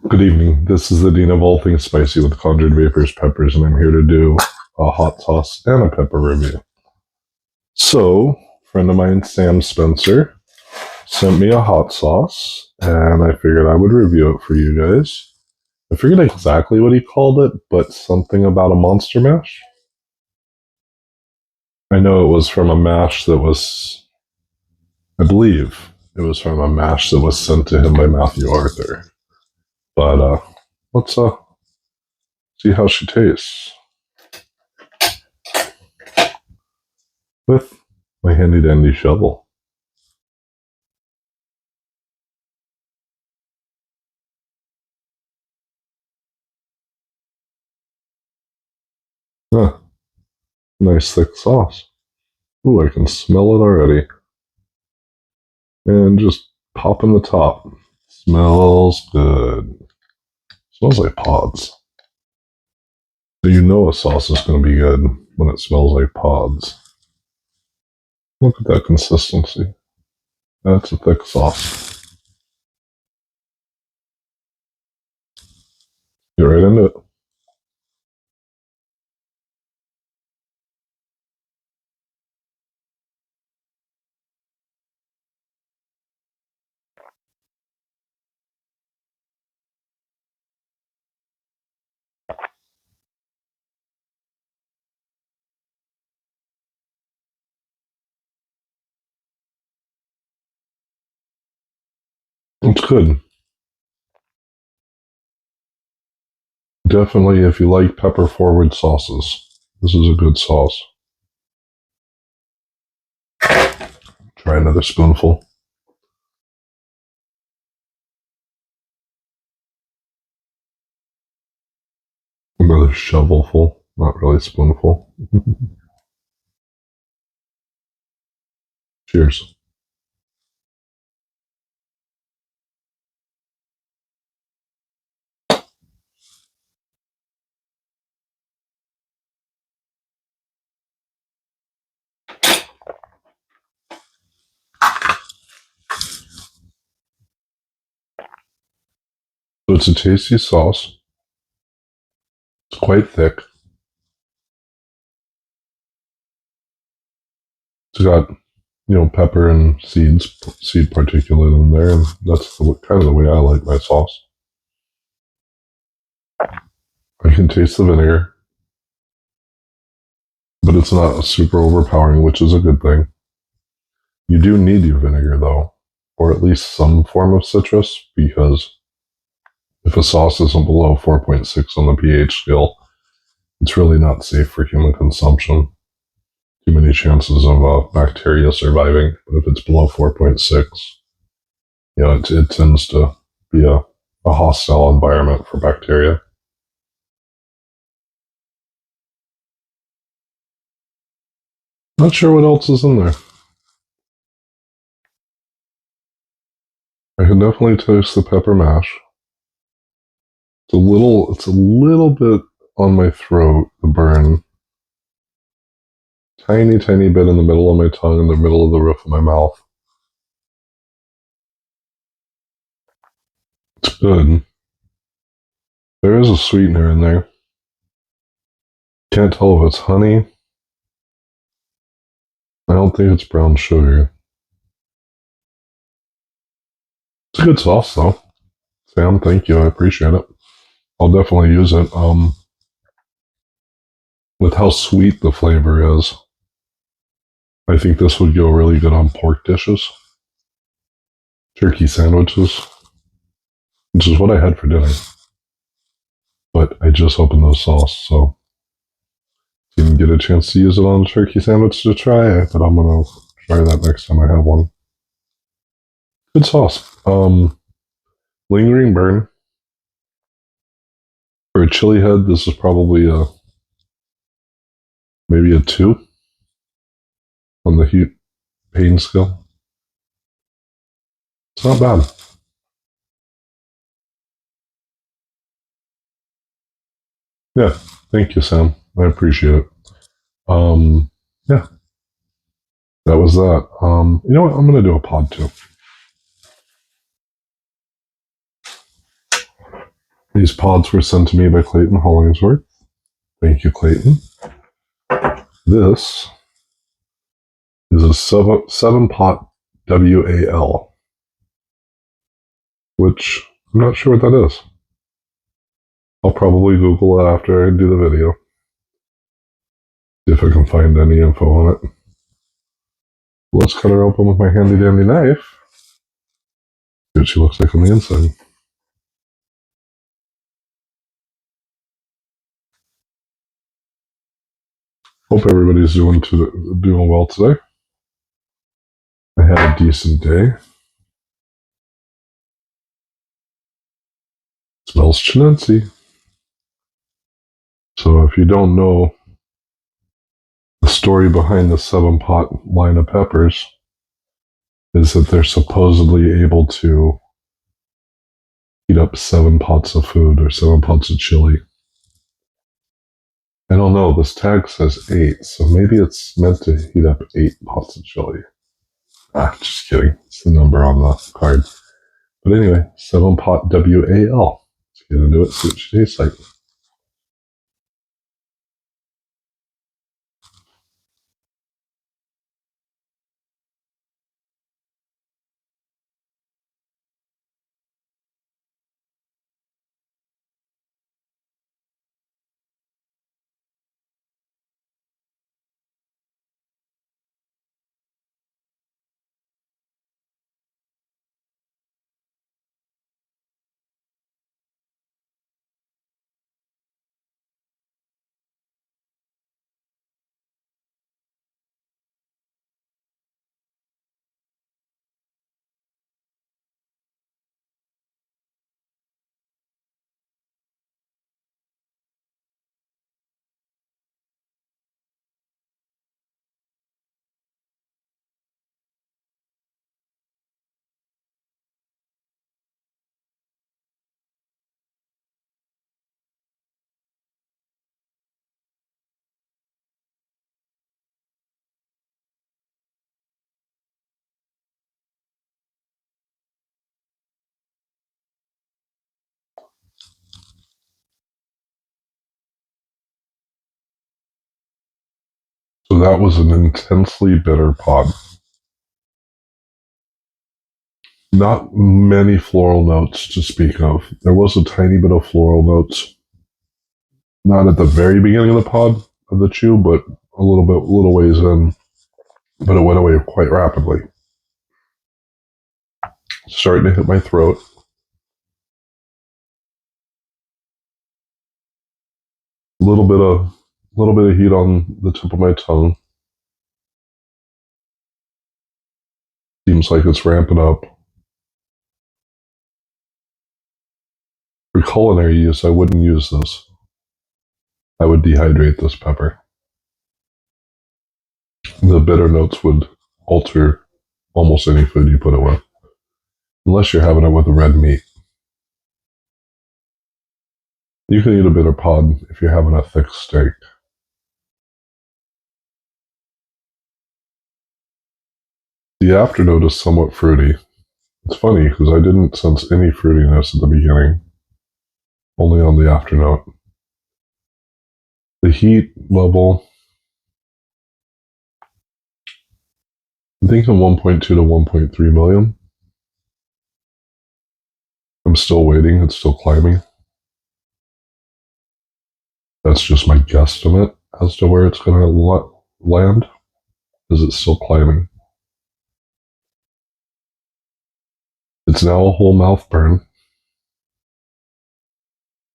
Good evening. This is the Dean of All Things Spicy with Conjured Vapors Peppers, and I'm here to do a hot sauce and a pepper review. So, a friend of mine, Sam Spencer, sent me a hot sauce, and I figured I would review it for you guys. I forget exactly what he called it, but something about a monster mash. I know it was from a mash that was, I believe it was from a mash that was sent to him by Matthew Arthur. But let's see how she tastes with my handy dandy shovel. Huh, nice thick sauce. Ooh, I can smell it already. And just popping the top. Smells good. Smells like pods. So you know a sauce is going to be good when it smells like pods. Look at that consistency. That's a thick sauce. Get right into it. It's good. Definitely, if you like pepper forward sauces, this is a good sauce. Try another spoonful. Another shovelful, not really spoonful. Cheers. So it's a tasty sauce. It's quite thick. It's got, pepper and seed particulate in there, and that's kind of the way I like my sauce. I can taste the vinegar, but it's not super overpowering, which is a good thing. You do need your vinegar, though, or at least some form of citrus, because if a sauce isn't below 4.6 on the pH scale, it's really not safe for human consumption. Too many chances of bacteria surviving. But if it's below 4.6, it tends to be a hostile environment for bacteria. Not sure what else is in there. I can definitely taste the pepper mash. It's a little bit on my throat, the burn. Tiny, tiny bit in the middle of my tongue, in the middle of the roof of my mouth. It's good. There is a sweetener in there. Can't tell if it's honey. I don't think it's brown sugar. It's a good sauce, though. Sam, thank you. I appreciate it. I'll definitely use it. With how sweet the flavor is, I think this would go really good on pork dishes, turkey sandwiches, which is what I had for dinner. But I just opened the sauce, so didn't get a chance to use it on a turkey sandwich to try it, but I'm gonna try that next time I have one. Good sauce. Lingering burn. For a chili head, this is probably maybe a 2 on the heat pain scale. It's not bad. Yeah, thank you, Sam. I appreciate it. Yeah, that was that. You know what? I'm gonna do a pod too. These pods were sent to me by Clayton Hollingsworth. Thank you, Clayton. This is a 7-pot W.A.L, which I'm not sure what that is. I'll probably Google it after I do the video. See if I can find any info on it. Let's cut her open with my handy dandy knife. See what she looks like on the inside. Hope everybody's doing well today. I had a decent day. Smells chinensi. So if you don't know the story behind the 7-pot line of peppers, is that they're supposedly able to heat up 7 pots of food or 7 pots of chili. I don't know. This tag says 8, so maybe it's meant to heat up 8 pots of chili. Just kidding. It's the number on the card. But anyway, 7-pot W.A.L. Let's get into it, see what she tastes like. So that was an intensely bitter pod. Not many floral notes to speak of. There was a tiny bit of floral notes, not at the very beginning of the pod of the chew, but a little ways in. But it went away quite rapidly. Starting to hit my throat. A little bit of heat on the tip of my tongue. Seems like it's ramping up. For culinary use, I wouldn't use this. I would dehydrate this pepper. The bitter notes would alter almost any food you put it with, unless you're having it with red meat. You can eat a bitter pod if you're having a thick steak. The afternote is somewhat fruity. It's funny because I didn't sense any fruitiness at the beginning, only on the afternote. The heat level, I'm thinking 1.2 to 1.3 million. I'm still waiting. It's still climbing. That's just my guesstimate as to where it's going to land, because it's still climbing. It's now a whole mouth burn.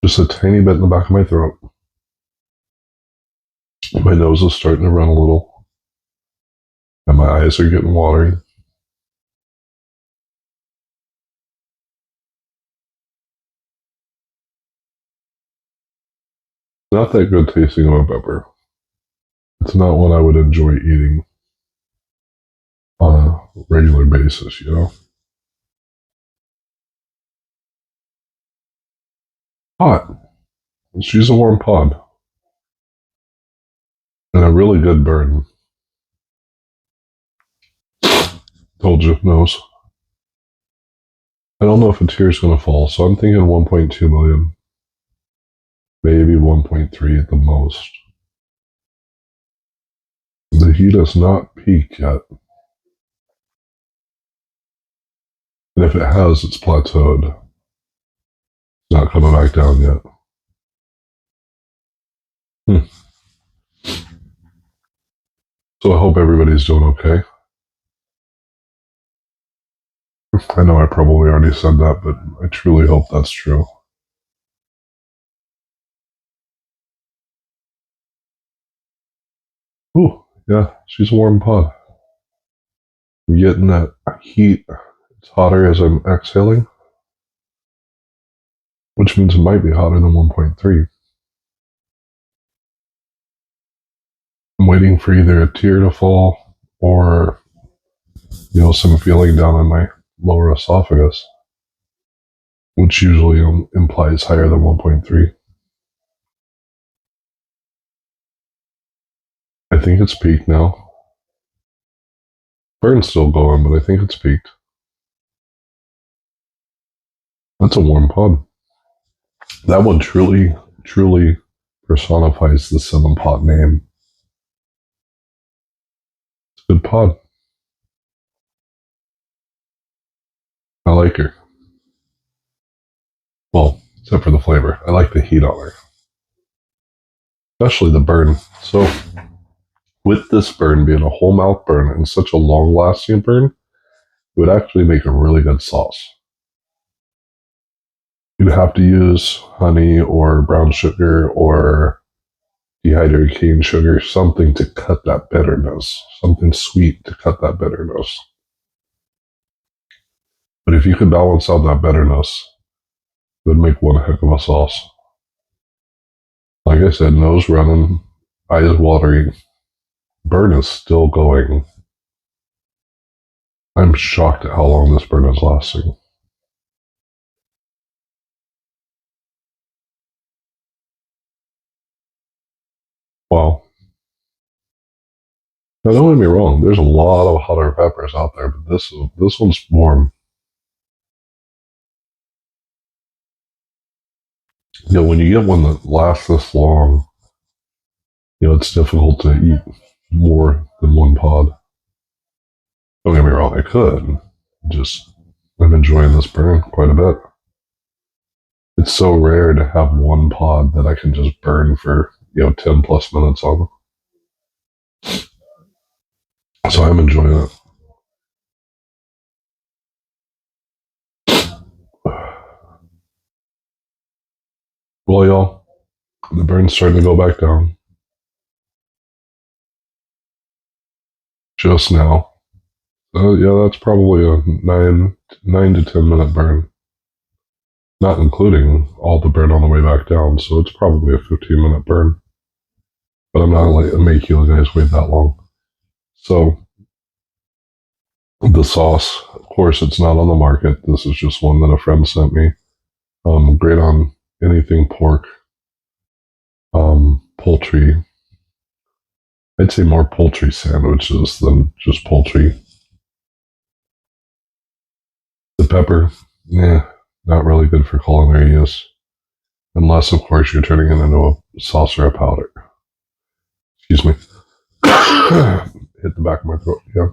Just a tiny bit in the back of my throat. My nose is starting to run a little, and my eyes are getting watery. Not that good tasting of a pepper. It's not one I would enjoy eating on a regular basis, you know? Hot. Let's use a warm pod. And a really good burn. Told you, nose. I don't know if a tear's going to fall, so I'm thinking 1.2 million. maybe 1.3 at the most. The heat has not peaked yet. And if it has, it's plateaued. It's not coming back down yet. So I hope everybody's doing okay. I know I probably already said that, but I truly hope that's true. Ooh, yeah, she's a warm pod. I'm getting that heat. It's hotter as I'm exhaling, which means it might be hotter than 1.3. I'm waiting for either a tear to fall or, some feeling down in my lower esophagus, which usually implies higher than 1.3. I think it's peaked now. Burn's still going, but I think it's peaked. That's a warm pod. That one truly, truly personifies the 7-pot name. It's a good pod. I like her. Well, except for the flavor. I like the heat on her. Especially the burn. So, with this burn being a whole mouth burn and such a long lasting burn, it would actually make a really good sauce. You'd have to use honey or brown sugar or dehydrated cane sugar, something to cut that bitterness, something sweet to cut that bitterness. But if you could balance out that bitterness, it would make one heck of a sauce. Like I said, nose running, eyes watering, burn is still going. I'm shocked at how long this burn is lasting. Wow. Now, don't get me wrong, there's a lot of hotter peppers out there, but this one's warm. When you get one that lasts this long, it's difficult to eat more than one pod. Don't get me wrong, I could. I'm enjoying this burn quite a bit. It's so rare to have one pod that I can just burn for, 10 plus minutes on. So I'm enjoying it. Well, y'all, the burn's starting to go back down. Just now. Yeah, that's probably a 9 to 10 minute burn. Not including all the burn on the way back down, so it's probably a 15-minute burn. But I'm not going to make you guys wait that long. So, the sauce, of course, it's not on the market. This is just one that a friend sent me. Great on anything pork, poultry. I'd say more poultry sandwiches than just poultry. The pepper, not really good for culinary use. Unless, of course, you're turning it into a sauce or a powder. Excuse me. Hit the back of my throat. Yeah.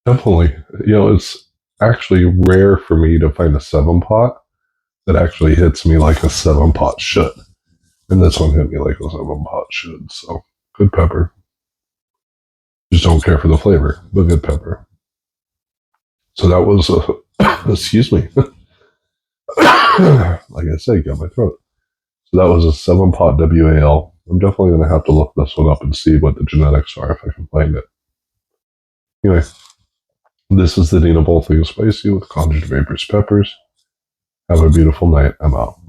Definitely. It's actually rare for me to find a 7-pot that actually hits me like a 7-pot should. And this one hit me like a 7-pot should. So, good pepper. Just don't care for the flavor, but good pepper. So that was, excuse me. Like I said, got my throat. So that was a 7-pot W.A.L. I'm definitely going to have to look this one up and see what the genetics are if I can find it. Anyway, this is the Dina Bowl Thing Spicy with conjured vapors peppers. Have a beautiful night. I'm out.